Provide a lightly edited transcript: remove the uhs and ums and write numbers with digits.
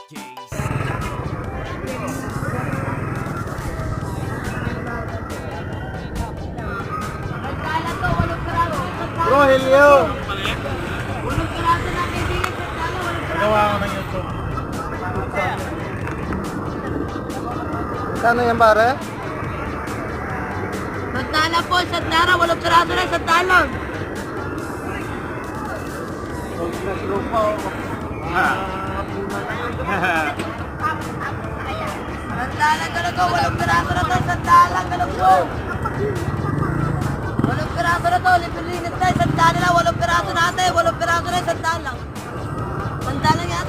Nagkala to, 8 piraso. Bro, Helio! Walang piraso na kaibigan sa talo, 8 piraso. Nagawa ko ng YouTube. Kano yan pare? Santala po, santara, 8 piraso na, santala. Santala, galago, 8 piraso na to, santala, galago. 8 piraso na to, lipilinit na, santala na, 8 piraso natin, 8 piraso na, santala. Santala nga